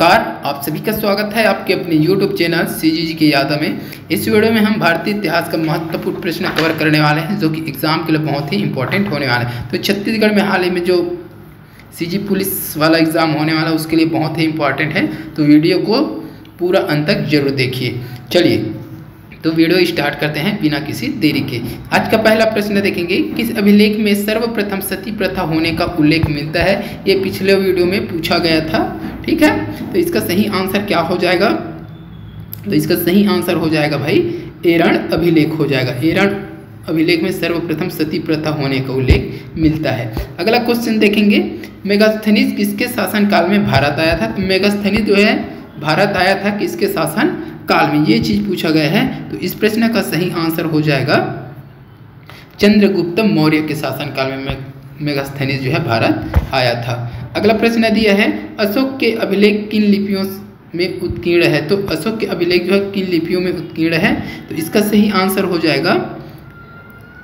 नमस्कार, आप सभी का स्वागत है आपके अपने YouTube चैनल सीजीजी की यादों में। इस वीडियो में हम भारतीय इतिहास का महत्वपूर्ण प्रश्न कवर करने वाले हैं जो कि एग्जाम के लिए बहुत ही इंपॉर्टेंट होने वाला है। तो छत्तीसगढ़ में हाल ही में जो सीजी पुलिस वाला एग्ज़ाम होने वाला है उसके लिए बहुत ही इंपॉर्टेंट है, तो वीडियो को पूरा अंत तक जरूर देखिए। चलिए तो वीडियो स्टार्ट करते हैं बिना किसी देरी के। आज का पहला प्रश्न देखेंगे, किस अभिलेख में सर्वप्रथम सती प्रथा होने का उल्लेख मिलता है। ये पिछले वीडियो में पूछा गया था, ठीक है। तो इसका सही आंसर क्या हो जाएगा? तो इसका सही आंसर हो जाएगा भाई एरण अभिलेख हो जाएगा। एरण अभिलेख में सर्वप्रथम सती प्रथा होने का उल्लेख मिलता है। अगला क्वेश्चन देखेंगे, मेगास्थनीज किसके शासनकाल में भारत आया था। तो मेगास्थनीज जो है भारत आया था किसके शासन काल में, ये चीज पूछा गया है। तो इस प्रश्न का सही आंसर हो जाएगा चंद्रगुप्त मौर्य के शासनकाल में मेगास्थनीज जो है भारत आया था। अगला प्रश्न दिया है, अशोक के अभिलेख किन लिपियों में उत्कीर्ण है। तो अशोक के अभिलेख जो है किन लिपियों में उत्कीर्ण है। तो इसका सही आंसर हो जाएगा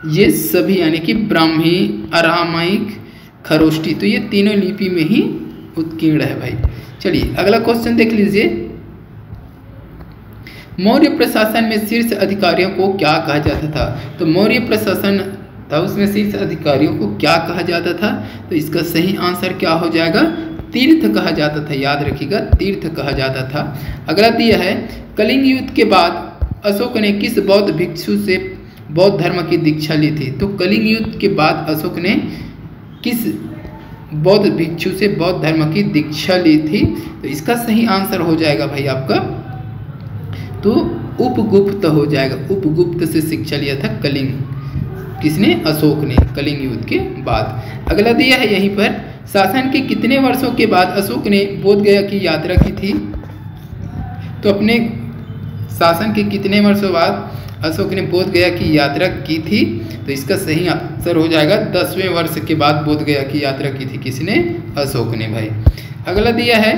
ये सभी, यानी कि ब्राह्मी, अरामाइक, खरोष्टी, तो ये तीनों लिपि में ही उत्कीर्ण है भाई। चलिए अगला क्वेश्चन देख लीजिए, मौर्य प्रशासन में शीर्ष अधिकारियों को क्या कहा जाता था। तो मौर्य प्रशासन था उसमें शीर्ष अधिकारियों को क्या कहा जाता था। तो इसका सही आंसर क्या हो जाएगा, तीर्थ कहा जाता था। याद रखिएगा, तीर्थ कहा जाता था। अगला दिया है, कलिंग युद्ध के बाद अशोक ने किस बौद्ध भिक्षु से बौद्ध धर्म की दीक्षा ली थी। तो कलिंग युद्ध के बाद अशोक ने किस बौद्ध भिक्षु से बौद्ध धर्म की दीक्षा ली थी। तो इसका सही आंसर हो जाएगा भाई आपका, तो उपगुप्त हो जाएगा। उपगुप्त से शिक्षा लिया था कलिंग, किसने, अशोक ने, कलिंग युद्ध के बाद। अगला दिया है यहीं पर, शासन के कितने वर्षों के बाद अशोक ने बोध गया की यात्रा की थी। तो अपने शासन के कितने वर्षों बाद अशोक ने बोध गया की यात्रा की थी। तो इसका सही आंसर हो जाएगा 10वें वर्ष के बाद बोध गया की यात्रा की थी किसने, अशोक ने भाई। अगला दिया है,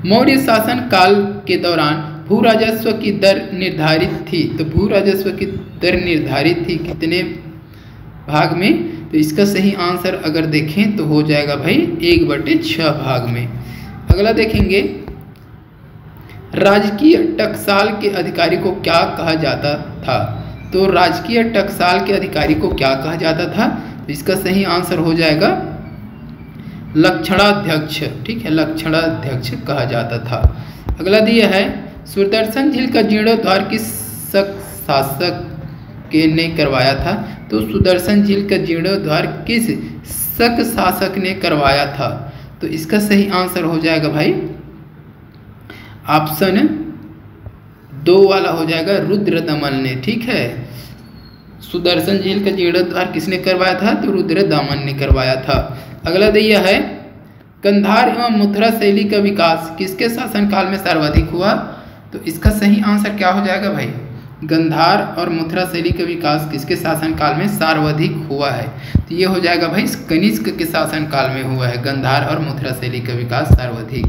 मौर्य शासन काल के दौरान भू राजस्व की दर निर्धारित थी। तो भू राजस्व की दर निर्धारित थी कितने भाग में। तो इसका सही आंसर अगर देखें तो हो जाएगा भाई 1/6 भाग में। अगला देखेंगे, राजकीय टकसाल के अधिकारी को क्या कहा जाता था। तो राजकीय टकसाल के अधिकारी को क्या कहा जाता था। तो इसका सही आंसर हो जाएगा लक्षणाध्यक्ष, ठीक है, लक्षणाध्यक्ष कहा जाता था। अगला दिया है, सुदर्शन झील का जीर्णोद्धार किस शासक के ने करवाया था। तो सुदर्शन झील का जीर्णोद्धार किस शक शासक ने करवाया था। तो इसका सही आंसर हो जाएगा भाई ऑप्शन 2 वाला हो जाएगा, रुद्रदमन ने, ठीक है। सुदर्शन झील का जीर्णोद्धार किसने करवाया था। तो रुद्रदमन ने करवाया था। अगला दिया है, गंधार एवं मथुरा शैली का विकास किसके शासनकाल में सर्वाधिक हुआ। तो इसका सही आंसर क्या हो जाएगा भाई, गंधार और मथुरा शैली का विकास किसके शासनकाल में सर्वाधिक हुआ है। तो ये हो जाएगा भाई कनिष्क के शासनकाल में हुआ है गंधार और मथुरा शैली का विकास सर्वाधिक।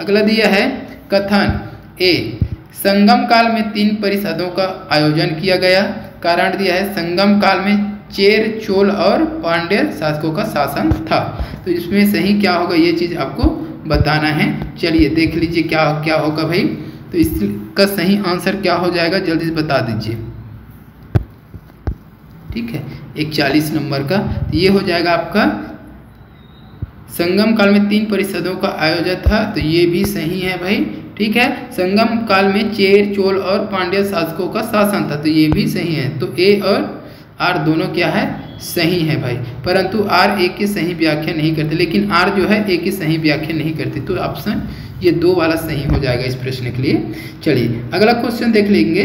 अगला दिया है, कथन ए, संगम काल में 3 परिषदों का आयोजन किया गया। कारण दिया है, संगम काल में चेर, चोल और पांड्य शासकों का शासन था। तो इसमें सही क्या होगा ये चीज आपको बताना है। चलिए देख लीजिए क्या क्या होगा भाई। तो इसका सही आंसर क्या हो जाएगा जल्दी से बता दीजिए, ठीक है, 41 नंबर का। तो ये हो जाएगा आपका, संगम काल में 3 परिषदों का आयोजन था। तो ये भी सही है भाई, ठीक है। संगम काल में चेर, चोल और पांड्य शासकों का शासन था। तो ये भी सही है। तो ए और आर दोनों क्या है, सही है भाई। परंतु आर ए की सही व्याख्या नहीं करते, लेकिन आर जो है ए की सही व्याख्या नहीं करती। तो ऑप्शन ये 2 वाला सही हो जाएगा इस प्रश्न के लिए। चलिए अगला क्वेश्चन देख लेंगे,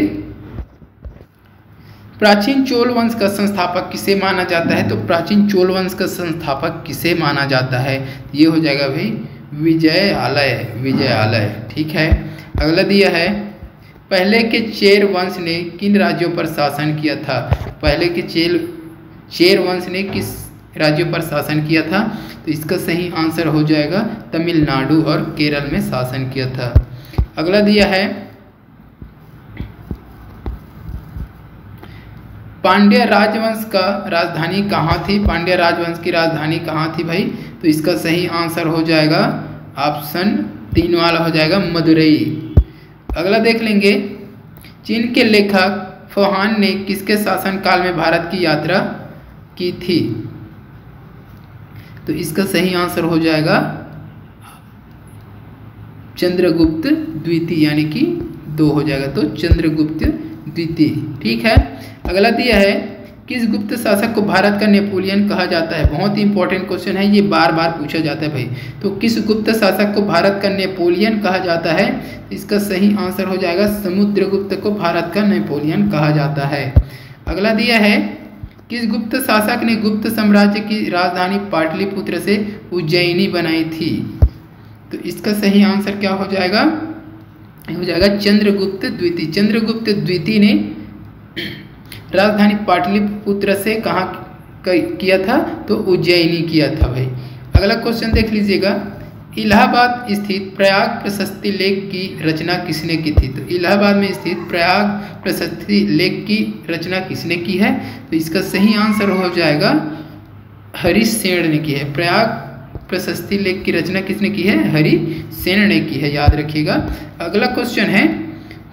प्राचीन चोल वंश का संस्थापक किसे माना जाता है। तो प्राचीन चोल वंश का संस्थापक किसे माना जाता है। ये हो जाएगा भाई विजयालय, विजयालय, ठीक है। अगला दिया है, पहले के चेर वंश ने किन राज्यों पर शासन किया था। पहले के चेर वंश ने किस राज्यों पर शासन किया था। तो इसका सही आंसर हो जाएगा तमिलनाडु और केरल में शासन किया था। अगला दिया है, पांड्य राजवंश का राजधानी कहाँ थी। पांड्य राजवंश की राजधानी कहाँ थी भाई। तो इसका सही आंसर हो जाएगा ऑप्शन 3 वाला हो जाएगा मदुरई। अगला देख लेंगे, चीन के लेखक फुहान ने किसके शासनकाल में भारत की यात्रा की थी? तो इसका सही आंसर हो जाएगा चंद्रगुप्त द्वितीय, यानी कि 2 हो जाएगा, तो चंद्रगुप्त द्वितीय। ठीक है। अगला दिया है, किस गुप्त शासक को भारत का नेपोलियन कहा जाता है? बहुत ही इंपॉर्टेंट क्वेश्चन है, ये बार बार पूछा जाता है भाई। तो किस गुप्त शासक को भारत का नेपोलियन कहा जाता है? इसका सही आंसर हो जाएगा समुद्रगुप्त को भारत का नेपोलियन कहा जाता है। अगला दिया है, किस गुप्त शासक ने गुप्त साम्राज्य की राजधानी पाटलिपुत्र से उज्जैनी बनाई थी? तो इसका सही आंसर क्या हो जाएगा? हो जाएगा चंद्रगुप्त द्वितीय। चंद्रगुप्त द्वितीय ने राजधानी पाटलिपुत्र से कहाँ किया था? तो उज्जैनी किया था भाई। अगला क्वेश्चन देख लीजिएगा, इलाहाबाद स्थित प्रयाग प्रशस्ति लेख की रचना किसने की थी? तो इलाहाबाद में स्थित प्रयाग प्रशस्ति लेख की रचना किसने की है? तो इसका सही आंसर हो जाएगा हरिसेन ने की है। प्रयाग प्रशस्ति लेख की रचना किसने की है? हरिसेन ने की है, याद रखिएगा। अगला क्वेश्चन है,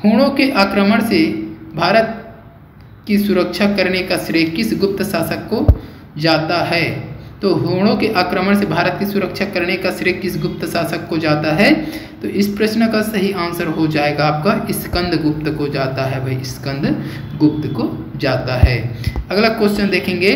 हूणों के आक्रमण से भारत की सुरक्षा करने का श्रेय किस गुप्त शासक को जाता है? तो हूणों के आक्रमण से भारत की सुरक्षा करने का श्रेय किस गुप्त शासक को जाता है? तो इस प्रश्न का सही आंसर हो जाएगा आपका स्कंदगुप्त को जाता है भाई, स्कंदगुप्त को जाता है। अगला क्वेश्चन देखेंगे,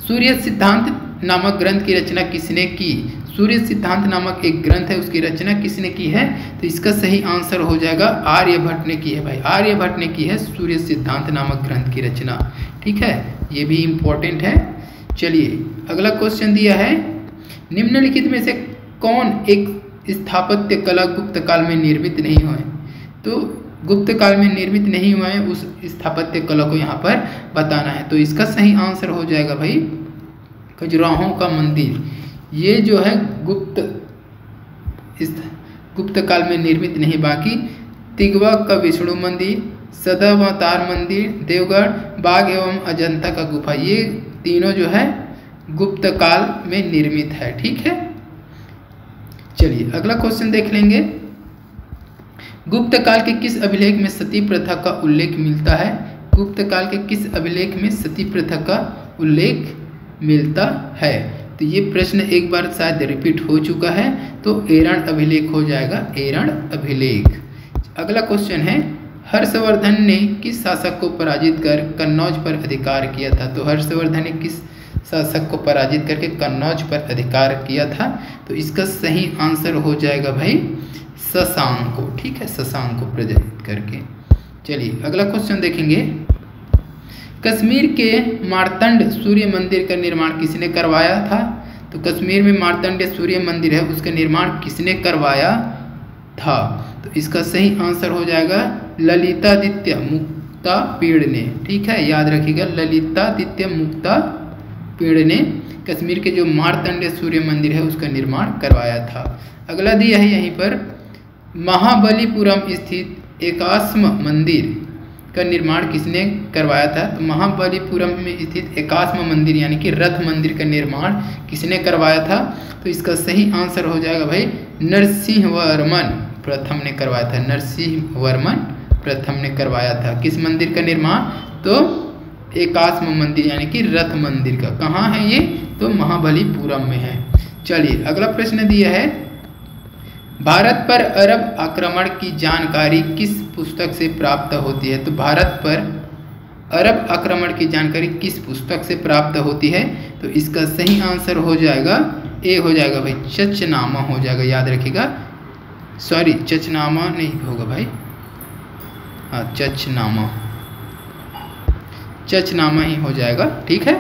सूर्य सिद्धांत नामक ग्रंथ की रचना किसने की? सूर्य सिद्धांत नामक एक ग्रंथ है, उसकी रचना किसने की है? तो इसका सही आंसर हो जाएगा आर्यभट्ट ने की है भाई। आर्यभट्ट ने की है सूर्य सिद्धांत नामक ग्रंथ की रचना। ठीक है, ये भी इम्पोर्टेंट है। चलिए अगला क्वेश्चन दिया है, निम्नलिखित में से कौन एक स्थापत्य कला गुप्त काल में निर्मित नहीं हुए? तो गुप्त काल में निर्मित नहीं हुए उस स्थापत्य कला को यहाँ पर बताना है। तो इसका सही आंसर हो जाएगा भाई खजुराहों का मंदिर। ये जो है गुप्त काल में निर्मित नहीं, बाकी तिगवा का विष्णु मंदिर, सदावतार मंदिर, देवगढ़, बाघ एवं अजंता का गुफा, ये तीनों जो है गुप्त काल में निर्मित है। ठीक है। चलिए अगला क्वेश्चन देख लेंगे, गुप्त काल के किस अभिलेख में सती प्रथा का उल्लेख मिलता है? गुप्त काल के किस अभिलेख में सती प्रथा का उल्लेख मिलता है? तो ये प्रश्न एक बार शायद रिपीट हो चुका है, तो एरण अभिलेख हो जाएगा, एरण अभिलेख। अगला क्वेश्चन है, हर्षवर्धन ने किस शासक को पराजित कर कन्नौज पर अधिकार किया था? तो हर्षवर्धन ने किस शासक को पराजित करके कन्नौज पर अधिकार किया था? तो इसका सही आंसर हो जाएगा भाई शशांक को। ठीक है, शशांक को पराजित करके। चलिए अगला क्वेश्चन देखेंगे, कश्मीर के मार्तंड सूर्य मंदिर का निर्माण किसने करवाया था? तो कश्मीर में मार्तंड सूर्य मंदिर है, उसका निर्माण किसने करवाया था? तो इसका सही आंसर हो जाएगा ललितादित्य मुक्तापीड़ ने। ठीक है, याद रखिएगा, ललितादित्य मुक्तापीड़ ने कश्मीर के जो मार्तंड सूर्य मंदिर है उसका निर्माण करवाया था। अगला दिया है यहीं पर, महाबलीपुरम स्थित एकाश्म मंदिर का निर्माण किसने करवाया था? तो महाबलीपुरम में स्थित एकाश्म मंदिर यानी कि रथ मंदिर का निर्माण किसने करवाया था? तो इसका सही आंसर हो जाएगा भाई नरसिंहवर्मन प्रथम ने करवाया था। नरसिंहवर्मन प्रथम ने करवाया था। किस मंदिर का निर्माण? तो एकाश्म मंदिर यानी कि रथ मंदिर का। कहाँ है ये? तो महाबलीपुरम में है। चलिए अगला प्रश्न दिया है, भारत पर अरब आक्रमण की जानकारी किस पुस्तक से प्राप्त होती है? तो भारत पर अरब आक्रमण की जानकारी किस पुस्तक से प्राप्त होती है? तो इसका सही आंसर हो जाएगा ए हो जाएगा भाई चचनामा हो जाएगा, याद रखिएगा। सॉरी, चचनामा नहीं होगा भाई, हाँ चचनामा, चचनामा ही हो जाएगा। ठीक है,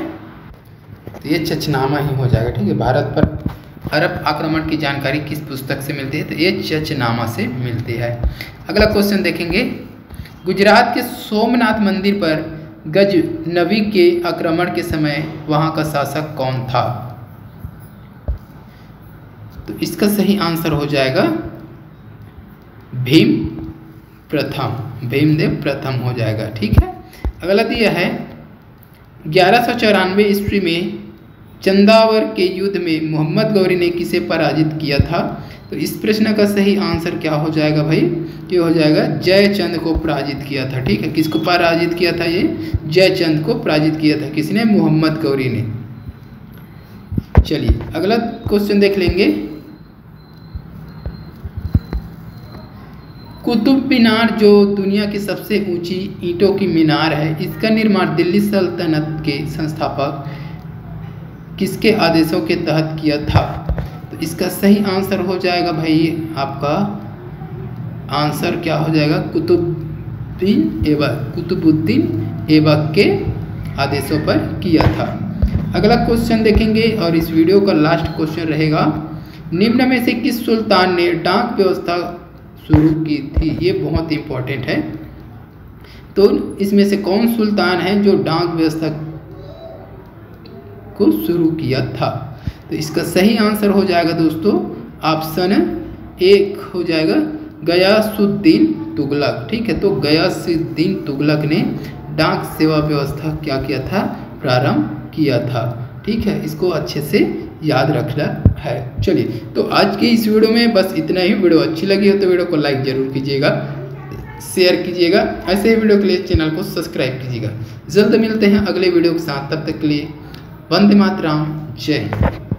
तो ये चचनामा ही हो जाएगा। ठीक है, भारत पर अरब आक्रमण की जानकारी किस पुस्तक से मिलती है? तो ये चचनामा से मिलती है। अगला क्वेश्चन देखेंगे, गुजरात के सोमनाथ मंदिर पर गजनवी के आक्रमण के समय वहां का शासक कौन था? तो इसका सही आंसर हो जाएगा भीम प्रथम, भीमदेव प्रथम हो जाएगा। ठीक है, अगला दिया है 1194 ईस्वी में चंदावर के युद्ध में मोहम्मद गौरी ने किसे पराजित किया था? तो इस प्रश्न का सही आंसर क्या हो जाएगा भाई? ये हो जाएगा जयचंद को पराजित किया था। ठीक है, किसको पराजित किया था? ये जयचंद को पराजित किया था। किसने? मोहम्मद गौरी ने। चलिए अगला क्वेश्चन देख लेंगे। कुतुब मीनार जो दुनिया की सबसे ऊंची ईंटों की मीनार है, इसका निर्माण दिल्ली सल्तनत के संस्थापक किसके आदेशों के तहत किया था? तो इसका सही आंसर हो जाएगा भाई, आपका आंसर क्या हो जाएगा? कुतुबुद्दीन ऐबक के आदेशों पर किया था। अगला क्वेश्चन देखेंगे और इस वीडियो का लास्ट क्वेश्चन रहेगा, निम्न में से किस सुल्तान ने डाक व्यवस्था शुरू की थी? ये बहुत इंपॉर्टेंट है। तो इसमें से कौन सुल्तान है जो डाक व्यवस्था को शुरू किया था? तो इसका सही आंसर हो जाएगा दोस्तों ऑप्शन 1 हो जाएगा गयासुद्दीन तुगलक। ठीक है, तो गयासुद्दीन तुगलक ने डाक सेवा व्यवस्था क्या किया था? प्रारंभ किया था। ठीक है, इसको अच्छे से याद रखना है। चलिए तो आज के इस वीडियो में बस इतना ही। वीडियो अच्छी लगी हो तो वीडियो को लाइक जरूर कीजिएगा, शेयर कीजिएगा। ऐसे ही वीडियो के लिए चैनल को सब्सक्राइब कीजिएगा। जल्द मिलते हैं अगले वीडियो के साथ, तब तक के लिए वंदे मातरम, जय हिंद।